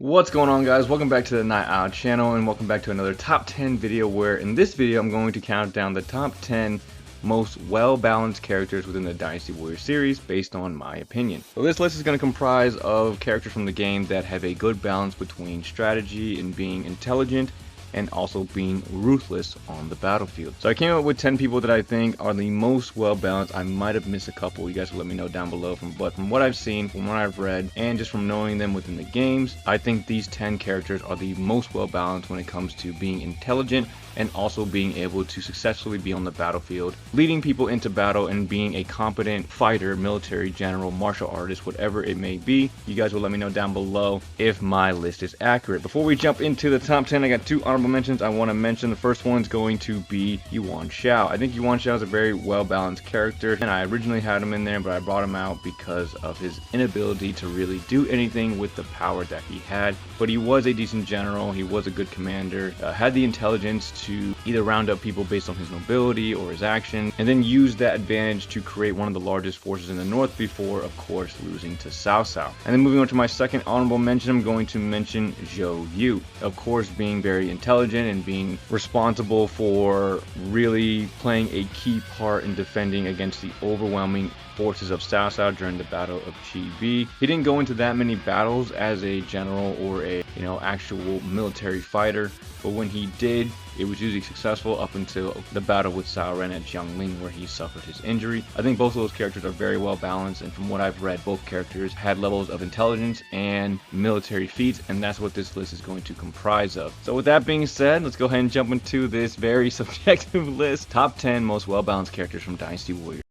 What's going on, guys? Welcome back to the Night Owl channel, and welcome back to another top 10 video, where in this video I'm going to count down the top 10 most well-balanced characters within the Dynasty Warriors series based on my opinion. So this list is going to comprise of characters from the game that have a good balance between strategy and being intelligent, and also being ruthless on the battlefield. So I came up with 10 people that I think are the most well balanced. I might have missed a couple. You guys will let me know down below. But from what I've seen, from what I've read, and just from knowing them within the games, I think these 10 characters are the most well balanced when it comes to being intelligent and also being able to successfully be on the battlefield, leading people into battle, and being a competent fighter, military general, martial artist, whatever it may be. You guys will let me know down below if my list is accurate. Before we jump into the top 10, I got two honorable mentions I want to mention. The first one's going to be Yuan Shao. I think Yuan Shao is a very well-balanced character, and I originally had him in there, but I brought him out because of his inability to really do anything with the power that he had. But he was a decent general, he was a good commander, had the intelligence to either round up people based on his nobility or his action, and then use that advantage to create one of the largest forces in the north before, of course, losing to Cao Cao. And then moving on to my second honorable mention, I'm going to mention Zhou Yu. Of course, being very intelligent and being responsible for really playing a key part in defending against the overwhelming forces of Cao Cao during the Battle of Chi Bi. He didn't go into that many battles as a general or a actual military fighter, but when he did, it was usually successful up until the battle with Cao Ren at Jiangling, where he suffered his injury. I think both of those characters are very well balanced, and from what I've read, both characters had levels of intelligence and military feats, and that's what this list is going to comprise of. So with that being said, let's go ahead and jump into this very subjective list. Top 10 most well-balanced characters from Dynasty Warriors.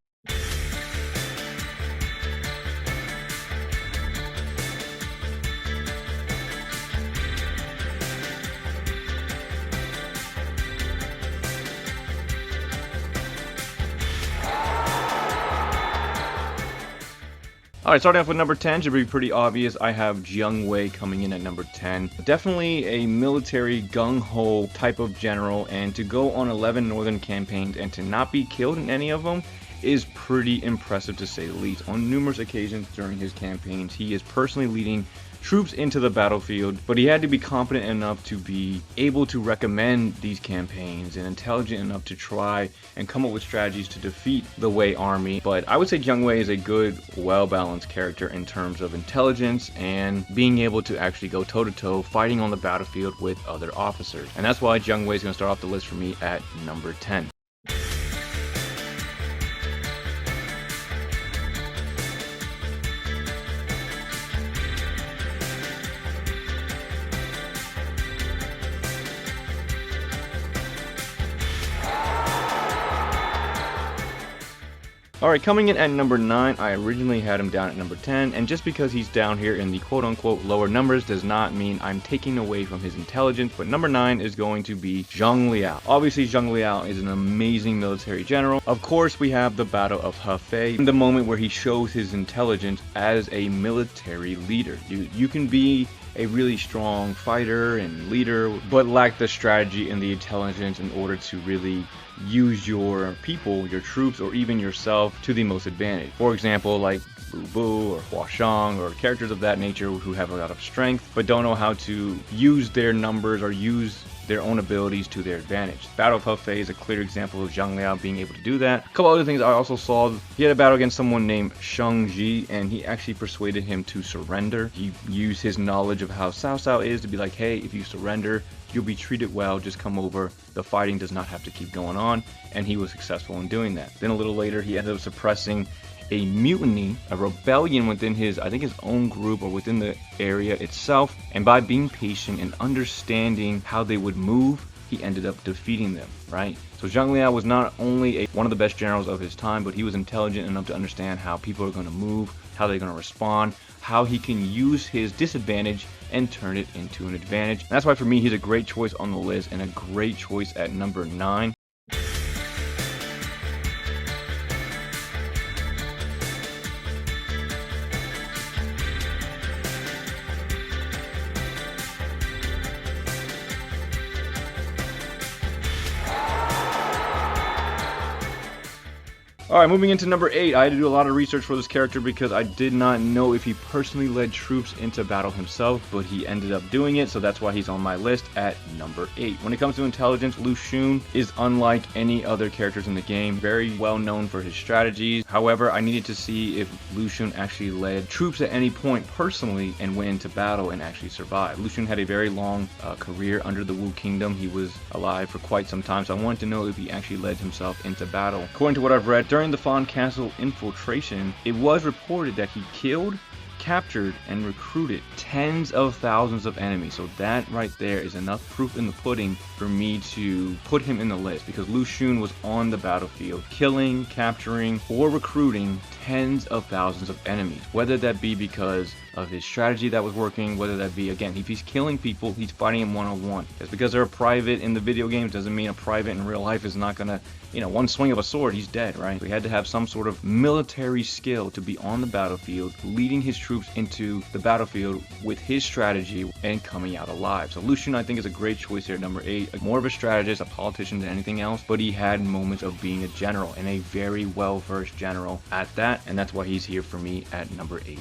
Alright, starting off with number 10, should be pretty obvious. I have Jiang Wei coming in at number 10. Definitely a military gung-ho type of general, and to go on 11 northern campaigns and to not be killed in any of them is pretty impressive, to say the least. On numerous occasions during his campaigns, he is personally leading troops into the battlefield, but he had to be competent enough to be able to recommend these campaigns and intelligent enough to try and come up with strategies to defeat the Wei army. But I would say Jiang Wei is a good, well-balanced character in terms of intelligence and being able to actually go toe-to-toe fighting on the battlefield with other officers. And that's why Jiang Wei is going to start off the list for me at number 10. Alright, coming in at number 9, I originally had him down at number 10, and just because he's down here in the quote-unquote lower numbers does not mean I'm taking away from his intelligence, but number 9 is going to be Zhang Liao. Obviously, Zhang Liao is an amazing military general. Of course, we have the Battle of Hefei, the moment where he shows his intelligence as a military leader. You can be a really strong fighter and leader, but lack the strategy and the intelligence in order to really use your people, your troops, or even yourself to the most advantage. For example, like Bu Bu or Hua Shang, or characters of that nature who have a lot of strength but don't know how to use their numbers or use their own abilities to their advantage. Battle of Hefei is a clear example of Zhang Liao being able to do that. A couple other things I also saw: he had a battle against someone named Shang Ji, and he actually persuaded him to surrender. He used his knowledge of how Cao Cao is to be like, hey, if you surrender, you'll be treated well, just come over, the fighting does not have to keep going on, and he was successful in doing that. Then a little later, he ended up suppressing a mutiny, a rebellion within his own group or within the area itself, and by being patient and understanding how they would move, he ended up defeating them, right? So Zhang Liao was not only one of the best generals of his time, but he was intelligent enough to understand how people are going to move, how they're going to respond, how he can use his disadvantage and turn it into an advantage. And that's why for me, he's a great choice on the list and a great choice at number 9. Alright, moving into number 8, I had to do a lot of research for this character because I did not know if he personally led troops into battle himself, but he ended up doing it, so that's why he's on my list at number 8. When it comes to intelligence, Lu Xun is unlike any other characters in the game, very well known for his strategies. However, I needed to see if Lu Xun actually led troops at any point personally and went into battle and actually survived. Lu Xun had a very long career under the Wu Kingdom. He was alive for quite some time, so I wanted to know if he actually led himself into battle. According to what I've read, during the Fawn Castle infiltration, it was reported that he killed, captured, and recruited tens of thousands of enemies. So that right there is enough proof in the pudding for me to put him in the list, because Lu Xun was on the battlefield killing, capturing, or recruiting tens of thousands of enemies, whether that be because of his strategy that was working, whether that be, again, if he's killing people, he's fighting them one-on-one. Just because they're a private in the video games doesn't mean a private in real life is not gonna, one swing of a sword, he's dead, right? We had to have some sort of military skill to be on the battlefield, leading his troops into the battlefield with his strategy and coming out alive. So Lu Xun, I think, is a great choice here at number 8. More of a strategist, a politician than anything else, but he had moments of being a general, and a very well-versed general at that, and that's why he's here for me at number 8.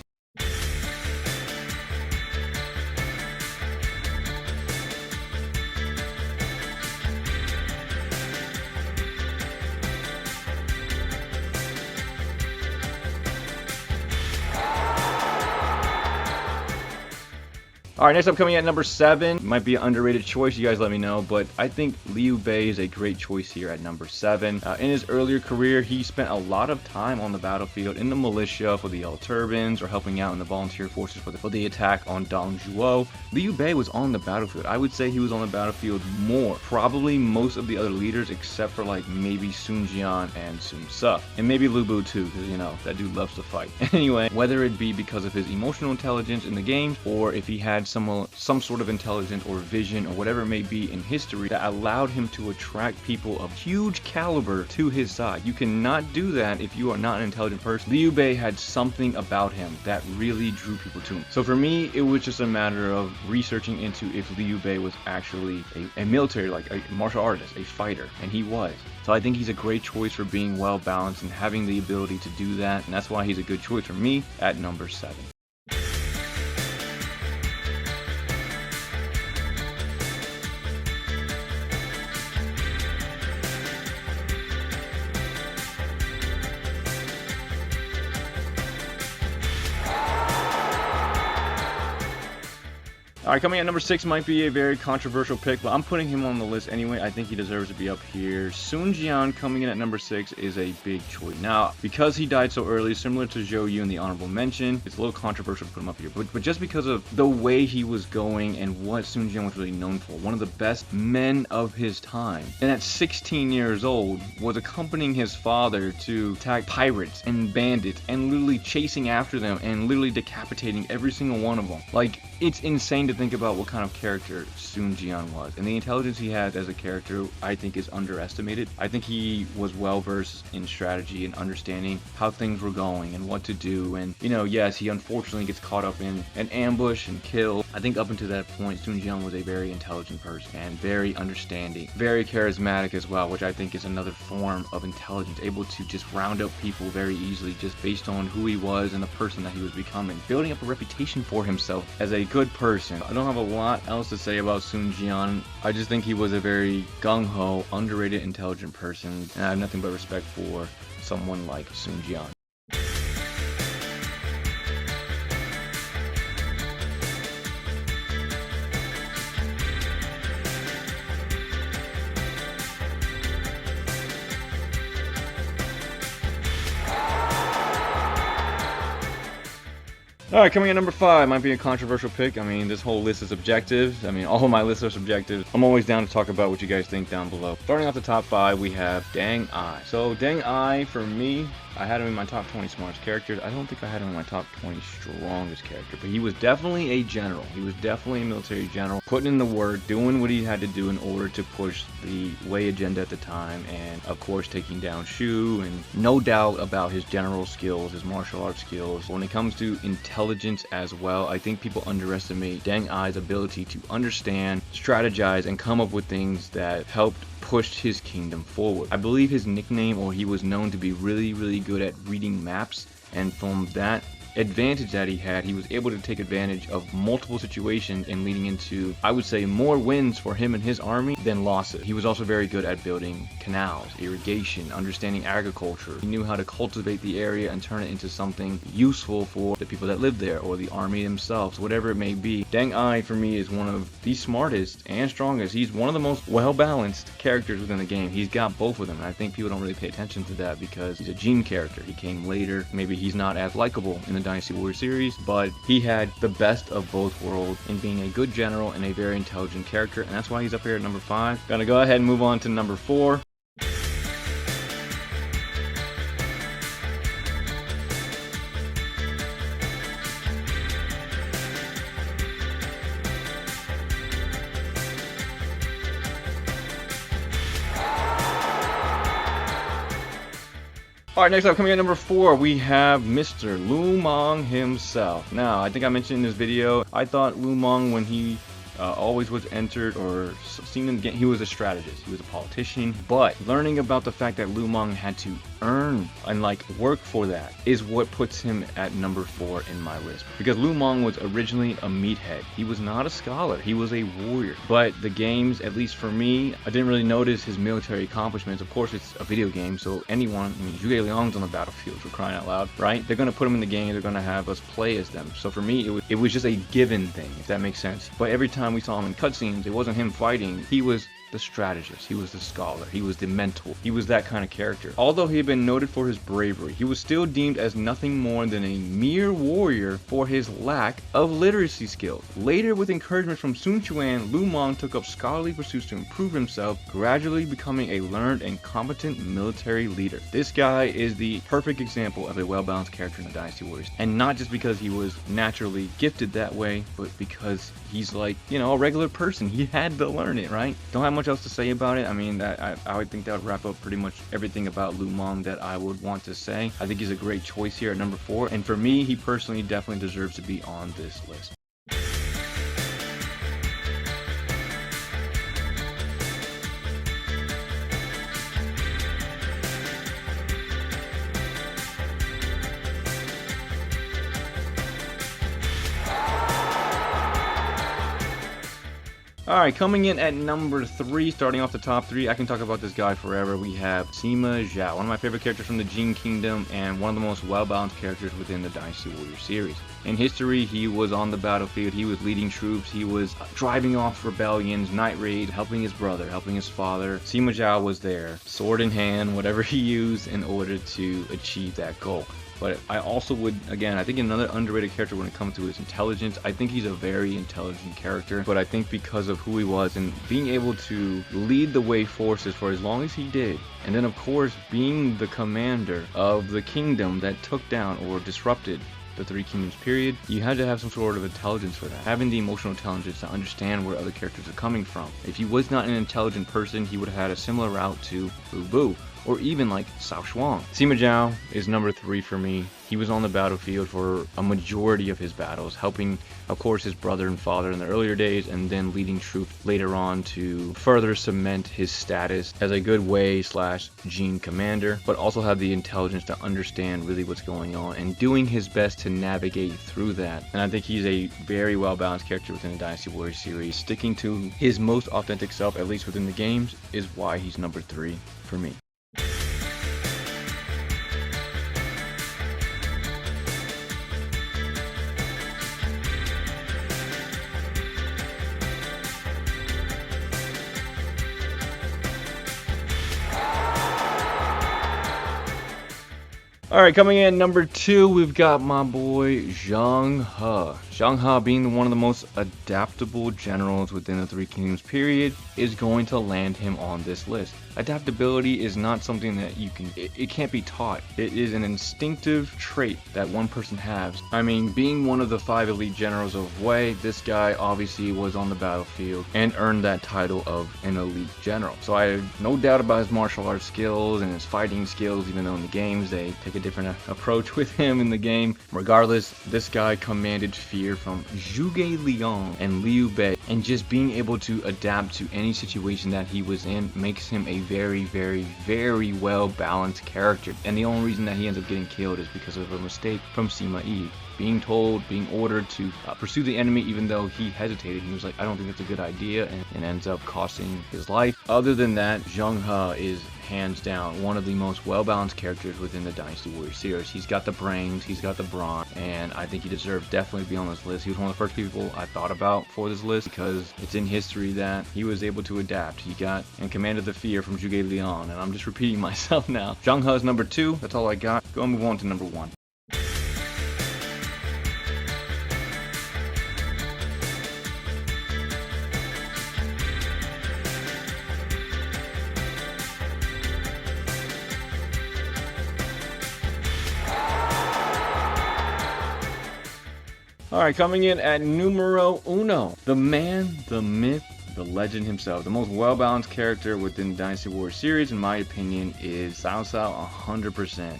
Alright, next up, coming at number 7, might be an underrated choice, you guys let me know, but I think Liu Bei is a great choice here at number 7. In his earlier career, he spent a lot of time on the battlefield in the militia for the Yellow Turbans, or helping out in the volunteer forces for the attack on Dongzhuo. Liu Bei was on the battlefield. I would say he was on the battlefield more, probably most of the other leaders, except for like maybe Sun Jian and Sun Ce, and maybe Lu Bu too, because that dude loves to fight. Anyway, whether it be because of his emotional intelligence in the games, or if he had some sort of intelligence or vision or whatever it may be in history that allowed him to attract people of huge caliber to his side. You cannot do that if you are not an intelligent person. Liu Bei had something about him that really drew people to him. So for me, it was just a matter of researching into if Liu Bei was actually a military, like a martial artist, a fighter, and he was. So I think he's a great choice for being well balanced and having the ability to do that, and that's why he's a good choice for me at number 7. Alright, coming at number 6 might be a very controversial pick, but I'm putting him on the list anyway. I think he deserves to be up here. Sun Jian coming in at number 6 is a big choice. Now, because he died so early, similar to Zhou Yu in the honorable mention, it's a little controversial to put him up here. But just because of the way he was going and what Sun Jian was really known for, one of the best men of his time, and at 16 years old, was accompanying his father to attack pirates and bandits and literally chasing after them and literally decapitating every single one of them. Like, it's insane to think about what kind of character Sun Jian was, and the intelligence he has as a character I think is underestimated. I think he was well versed in strategy and understanding how things were going and what to do, and yes, he unfortunately gets caught up in an ambush and killed. I think up until that point, Sun Jian was a very intelligent person and very understanding, very charismatic as well, which I think is another form of intelligence, able to just round up people very easily just based on who he was and the person that he was becoming, building up a reputation for himself as a good person. I don't have a lot else to say about Sun Jian. I just think he was a very gung-ho, underrated, intelligent person, and I have nothing but respect for someone like Sun Jian. Alright, coming at number 5, might be a controversial pick. I mean, this whole list is subjective. I mean, all of my lists are subjective. I'm always down to talk about what you guys think down below. Starting off the top 5, we have Deng Ai. So, Deng Ai, for me, I had him in my top 20 smartest characters. I don't think I had him in my top 20 strongest character, but he was definitely a general. He was definitely a military general, putting in the work, doing what he had to do in order to push the Wei agenda at the time, and of course taking down Shu, and no doubt about his general skills, his martial arts skills. When it comes to intelligence intelligence as well. I think people underestimate Deng Ai's ability to understand, strategize, and come up with things that helped push his kingdom forward. I believe his nickname, or he was known to be really good at reading maps, and from that advantage that he was able to take advantage of multiple situations and leading into, I would say, more wins for him and his army than losses. He was also very good at building canals, irrigation, understanding agriculture. He knew how to cultivate the area and turn it into something useful for the people that live there or the army themselves, whatever it may be. Deng Ai for me is one of the smartest and strongest. He's one of the most well-balanced characters within the game. He's got both of them, and I think people don't really pay attention to that because he's a Jin character. He came later. Maybe he's not as likable in the Dynasty Warrior series, but he had the best of both worlds in being a good general and a very intelligent character, and that's why he's up here at number 5. Gonna go ahead and move on to number 4. Alright, next up, coming at number 4, we have Mr. Lu Meng himself. Now, I think I mentioned in this video, I thought Lu Meng, when he always was entered or seen in the game, he was a strategist, he was a politician, but learning about the fact that Lu Meng had to earn and work for that is what puts him at number 4 in my list. Because Lu Meng was originally a meathead. He was not a scholar, he was a warrior. But the games, at least for me, I didn't really notice his military accomplishments. Of course, it's a video game, so anyone, I mean, Zhuge Liang's on the battlefield, for crying out loud, right? They're gonna put him in the game, they're gonna have us play as them. So for me, it was just a given thing, if that makes sense. But every time we saw him in cutscenes, it wasn't him fighting, he was the strategist, he was the scholar, he was the mentor, he was that kind of character. Although he had been noted for his bravery, he was still deemed as nothing more than a mere warrior for his lack of literacy skills. Later, with encouragement from Sun Quan, Lu Meng took up scholarly pursuits to improve himself, gradually becoming a learned and competent military leader. This guy is the perfect example of a well-balanced character in the Dynasty Warriors, and not just because he was naturally gifted that way, but because he's like, you know, a regular person. He had to learn it, right? Don't have much else to say about it. I mean, I would think that would wrap up pretty much everything about Lu Meng that I would want to say. I think he's a great choice here at number 4, and for me, he personally definitely deserves to be on this list. Alright, coming in at number 3, starting off the top 3, I can talk about this guy forever. We have Sima Zhao, one of my favorite characters from the Jin Kingdom, and one of the most well-balanced characters within the Dynasty Warrior series. In history, he was on the battlefield, he was leading troops, he was driving off rebellions, night raid, helping his brother, helping his father. Sima Zhao was there, sword in hand, whatever he used in order to achieve that goal. But I also would, again, I think another underrated character when it comes to his intelligence, I think he's a very intelligent character, but I think because of who he was and being able to lead the way forces for as long as he did, and then of course being the commander of the kingdom that took down or disrupted the Three Kingdoms period, you had to have some sort of intelligence for that. Having the emotional intelligence to understand where other characters are coming from. If he was not an intelligent person, he would have had a similar route to Lu Bu, or even like Cao Shuang. Sima Zhao is number 3 for me. He was on the battlefield for a majority of his battles, helping, of course, his brother and father in the earlier days, and then leading troops later on to further cement his status as a good Wei / Jin commander, but also have the intelligence to understand really what's going on and doing his best to navigate through that. And I think he's a very well-balanced character within the Dynasty Warrior series. Sticking to his most authentic self, at least within the games, is why he's number 3 for me. Alright, coming in number 2, we've got my boy Zheng He. Zheng He, being one of the most adaptable generals within the Three Kingdoms period, is going to land him on this list. Adaptability is not something that it can't be taught. It is an instinctive trait that one person has. I mean, being one of the 5 elite generals of Wei, this guy obviously was on the battlefield and earned that title of an elite general. So I have no doubt about his martial arts skills and his fighting skills, even though in the games they take a different approach with him in the game. Regardless, this guy commanded fear from Zhuge Liang and Liu Bei, and just being able to adapt to any situation that he was in makes him a very, very, very well balanced character. And the only reason that he ends up getting killed is because of a mistake from Sima Yi. Being ordered to pursue the enemy, even though he hesitated. He was like, I don't think that's a good idea, and ends up costing his life. Other than that, Zheng He is hands down one of the most well-balanced characters within the Dynasty Warriors series. He's got the brains, he's got the brawn, and I think he deserves definitely to be on this list. He was one of the first people I thought about for this list because it's in history that he was able to adapt. He got and commanded the fear from Zhuge Liang, and I'm just repeating myself now. Zheng He is number 2. That's all I got. Go and move on to number 1. Alright, coming in at numero uno, the man, the myth, the legend himself. The most well-balanced character within the Dynasty Warriors series, in my opinion, is Cao Cao 100%.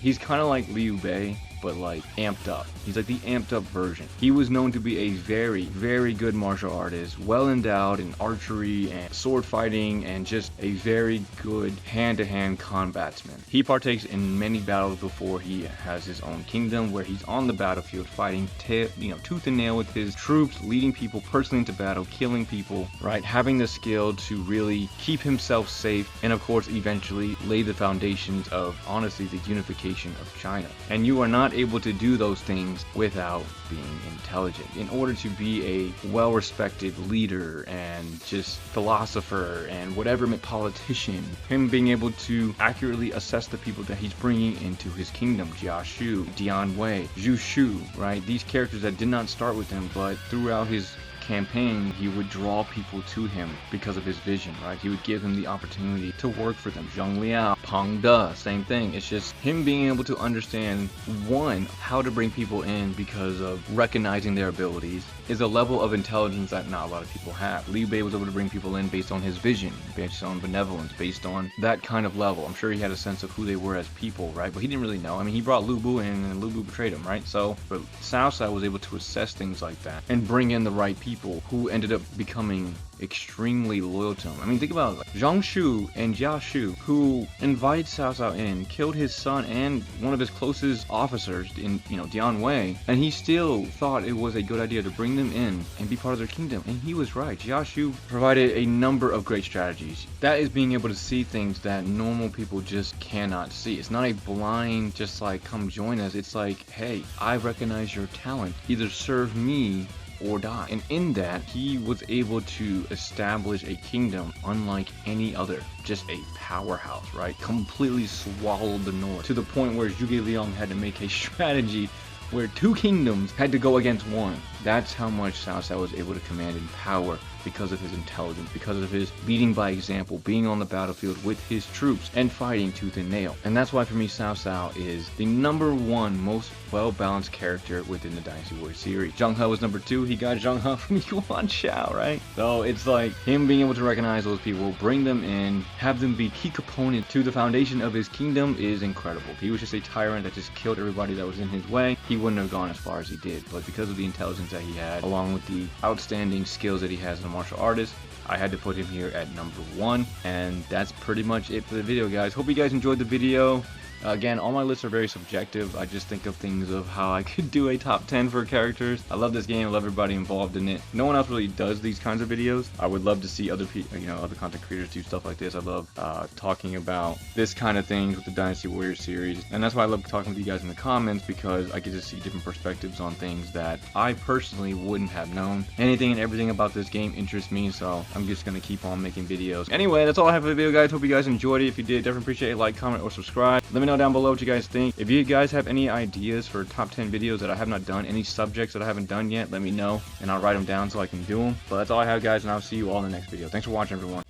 He's kind of like Liu Bei, but like amped up. He's like the amped up version. He was known to be a very, very good martial artist, well endowed in archery and sword fighting, and just a very good hand-to-hand combatsman. He partakes in many battles before he has his own kingdom, where he's on the battlefield fighting tooth and nail with his troops, leading people personally into battle, killing people, right? Having the skill to really keep himself safe, and of course eventually lay the foundations of, honestly, the unification of China. And you are not able to do those things without being intelligent. In order to be a well-respected leader and just philosopher and whatever politician, him being able to accurately assess the people that he's bringing into his kingdom, Jia Shu, Dian Wei, Zhu Shu, right? These characters that did not start with him, but throughout his campaign, he would draw people to him because of his vision, right? He would give him the opportunity to work for them. Zhang Liao, Pang De, same thing. It's just him being able to understand, one, how to bring people in because of recognizing their abilities is a level of intelligence that not a lot of people have. Liu Bei was able to bring people in based on his vision, based on benevolence, based on that kind of level. I'm sure he had a sense of who they were as people, right? But he didn't really know. I mean, he brought Lu Bu in and Lu Bu betrayed him, right? So, but Cao Cao was able to assess things like that and bring in the right people who ended up becoming extremely loyal to him. I mean, think about it. Like Zhang Shu and Jia Shu, who invited Cao Cao in, killed his son and one of his closest officers in, Dian Wei, and he still thought it was a good idea to bring them in and be part of their kingdom. And he was right. Jia Shu provided a number of great strategies. That is being able to see things that normal people just cannot see. It's not a blind, just like, come join us. It's like, hey, I recognize your talent. Either serve me or die. And in that, he was able to establish a kingdom unlike any other. Just a powerhouse, right? Completely swallowed the north to the point where Zhuge Liang had to make a strategy where 2 kingdoms had to go against 1. That's how much Cao Cao was able to command in power because of his intelligence, because of his leading by example, being on the battlefield with his troops and fighting tooth and nail. And that's why for me, Cao Cao is the #1 most well-balanced character within the Dynasty Warriors series. Zheng He was number 2. He got Zheng He from Yuan Shao, right? So it's like him being able to recognize those people, bring them in, have them be key component to the foundation of his kingdom is incredible. If he was just a tyrant that just killed everybody that was in his way, he wouldn't have gone as far as he did. But because of the intelligence that he had, along with the outstanding skills that he has as a martial artist, I had to put him here at #1, and that's pretty much it for the video, guys. Hope you guys enjoyed the video. Again, all my lists are very subjective. I just think of things of how I could do a top 10 for characters. I love this game. I love everybody involved in it. No one else really does these kinds of videos. I would love to see other people, other content creators do stuff like this. I love talking about this kind of things with the Dynasty Warriors series. And that's why I love talking to you guys in the comments, because I get to see different perspectives on things that I personally wouldn't have known. Anything and everything about this game interests me, so I'm just going to keep on making videos. Anyway, that's all I have for the video, guys. Hope you guys enjoyed it. If you did, definitely appreciate a like, comment, or subscribe. Let me know down below what you guys think. If you guys have any ideas for top 10 videos that I have not done, any subjects that I haven't done yet, let me know and I'll write them down so I can do them. But that's all I have, guys, and I'll see you all in the next video. Thanks for watching, everyone.